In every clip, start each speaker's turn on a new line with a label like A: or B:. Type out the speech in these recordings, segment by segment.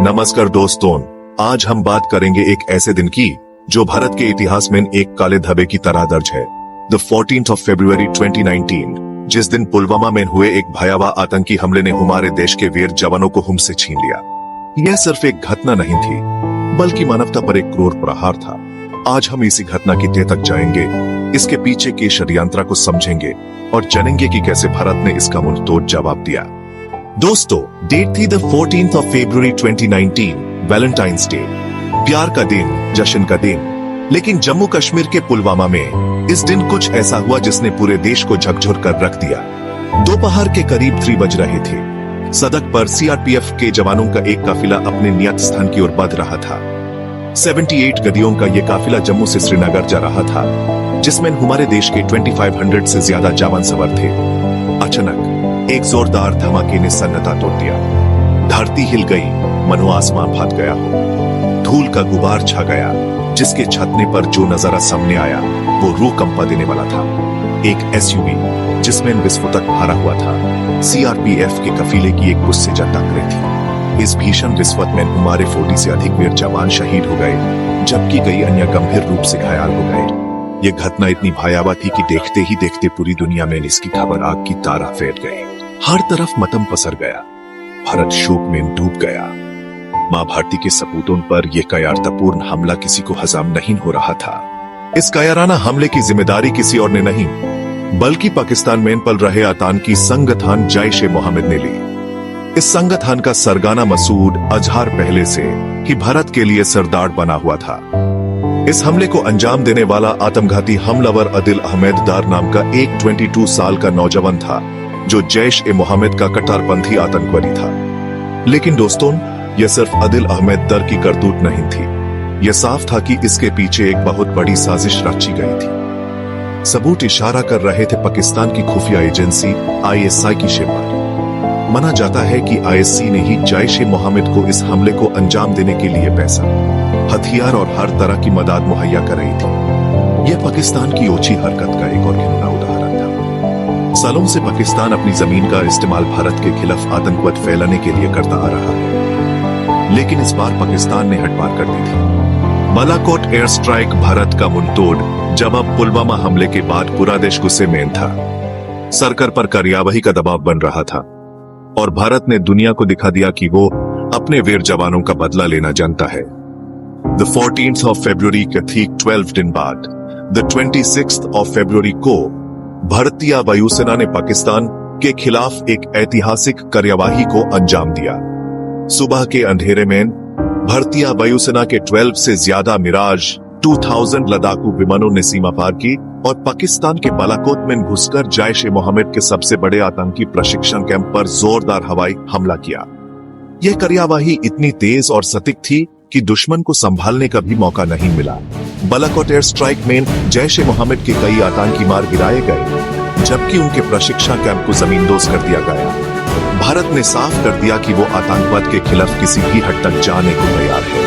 A: नमस्कार दोस्तों, आज हम बात करेंगे एक ऐसे दिन की जो भारत के इतिहास में एक काले धब्बे की तरह दर्ज है। द 14th of February 2019, जिस दिन पुलवामा में हुए एक भयावह आतंकी हमले ने हमारे देश के वीर जवानों को हमसे छीन लिया। यह सिर्फ एक घटना नहीं थी, बल्कि मानवता पर एक क्रूर प्रहार था। आज हम इसी घटना की तह तक जाएंगे, इसके पीछे के षड्यंत्र को समझेंगे और जानेंगे कि कैसे भारत ने इसका मुंहतोड़ जवाब दिया। दोस्तों, डेट थी the 14th of February 2019, Valentine's day, प्यार का दिन, जश्न का दिन। लेकिन जम्मू कश्मीर के पुलवामा में इस दिन कुछ ऐसा हुआ जिसने पूरे देश को झकझोर कर रख दिया। दोपहर के करीब 3 बज रहे थे। सड़क पर सीआरपीएफ के जवानों का एक काफिला अपने नियत स्थान की ओर बढ़ रहा था। 78 गड्डियों का यह काफिला जम्मू से श्रीनगर जा रहा था, जिसमें हमारे देश के 2500 से ज्यादा जवान सवार थे। अचानक एक जोरदार धमाके ने सन्नाटा तोड़ दिया। धरती हिल गई, मनो आसमान फाट गया हो। धूल का गुबार छा गया, जिसके छतने पर जो नजारा सामने आया वो रूह कंपा देने वाला था। एक एसयूवी जिसमें विस्फोटक भरा हुआ था, सीआरपीएफ के कफीले की एक बस से जा टकराई थी। इस भीषण विस्फोट में हमारे 40 से अधिक वीर जवान शहीद हो गए, जबकि कई अन्य गंभीर रूप से घायल हो गए। ये घटना इतनी भयावह थी कि देखते ही देखते पूरी दुनिया में इसकी खबर आग की तरह फैल गई। हर तरफ मतम पसर गया, भारत शोक में डूब गया। मां भारती के सपूतों पर यह कायरतापूर्ण हमला किसी को हजम नहीं हो रहा था। इस कायराना हमले की जिम्मेदारी किसी और ने नहीं, बल्कि पाकिस्तान में पल रहे आतंकी संगठन जैश-ए-मोहम्मद ने ली। इस संगठन का सरगना मसूद अजहर पहले से ही भारत के लिए सरदार बना हुआ था। इस हमले को अंजाम देने वाला आत्मघाती हमलावर आदिल अहमद दार नाम का एक 22 साल का नौजवान था, जो जैश-ए-मोहम्मद का कट्टरपंथी आतंकवादी था। लेकिन दोस्तों, यह सिर्फ आदिल अहमद दार की करतूत नहीं थी। यह साफ था कि इसके पीछे एक बहुत बड़ी साजिश रची गई थी। सबूत इशारा कर रहे थे पाकिस्तान की खुफिया एजेंसी आईएसआई की शिप पर। माना जाता है कि आईएसआई ने ही जैश-ए-मोहम्मद को इस हमले को अंजाम देने के लिए पैसा, हथियार और हर तरह की मदद मुहैया कराई थी। यह पाकिस्तान की ओछी हरकत का एक और घिनौना उदाहरण था। सालों से पाकिस्तान अपनी जमीन का इस्तेमाल भारत के खिलाफ आतंकवाद फैलाने के लिए करता आ रहा है, लेकिन इस बार पाकिस्तान ने हटपार कर दी थी। बालाकोट एयर स्ट्राइक भारत का मुंहतोड़ जवाब। पुलवामा हमले के बाद पूरा देश गुस्से में था। सरकार पर कार्यवाही का दबाव बन रहा था और भारत ने दुनिया को दिखा दिया कि वो अपने वीर जवानों का बदला लेना जानता है। The 14th of February के ठीक 12 दिन बाद, The 26th of February को भारतीय वायुसेना ने पाकिस्तान के खिलाफ एक ऐतिहासिक कार्यवाही को अंजाम दिया। सुबह के अंधेरे में भारतीय वायुसेना के 12 से ज्यादा मिराज 2000 लड़ाकू विमानों ने सीमा पार की और पाकिस्तान के बालाकोट में घुसकर जैश-ए-मोहम्मद के सबसे बड़े आतंकी प्रशिक्षण कैंप पर जोरदार हवाई हमला किया। यह कार्यवाही इतनी तेज और सटीक थी कि दुश्मन को संभालने का भी मौका नहीं मिला। बालाकोट एयर स्ट्राइक में जैश-ए-मोहम्मद के कई आतंकी मार गिराए गए, जबकि उनके प्रशिक्षण कैंप को जमींदोज कर दिया गया। भारत ने साफ कर दिया कि वो आतंकवाद के खिलाफ किसी भी हद तक जाने को तैयार है।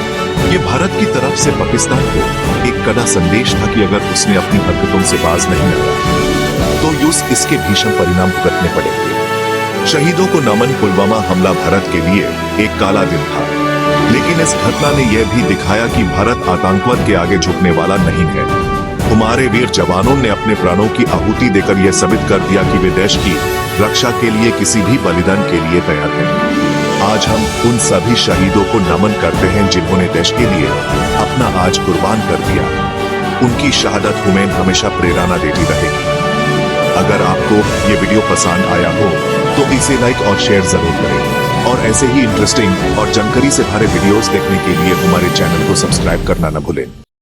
A: ये भारत की तरफ से पाकिस्तान को एक कड़ा संदेश था कि अगर उसने अपनी हरकतों से बाज नहीं आया तो इसके भीषण परिणाम भुगतने पड़ेंगे। शहीदों को नमन। पुलवामा हमला भारत के लिए एक काला दिन था, लेकिन इस घटना ने यह भी दिखाया कि भारत आतंकवाद के आगे झुकने वाला नहीं है। हमारे वीर जवानों ने अपने प्राणों की आहुति देकर यह साबित कर दिया कि वे देश की रक्षा के लिए किसी भी बलिदान के लिए तैयार हैं। आज हम उन सभी शहीदों को नमन करते हैं जिन्होंने देश के लिए अपना आज कुर्बान कर दिया। उनकी शहादत हमें हमेशा प्रेरणा देती रहेगी। अगर आपको ये वीडियो पसंद आया हो तो इसे लाइक और शेयर जरूर करें और ऐसे ही इंटरेस्टिंग और जानकारी से भरे वीडियोस देखने के लिए हमारे चैनल को सब्सक्राइब करना न भूलें।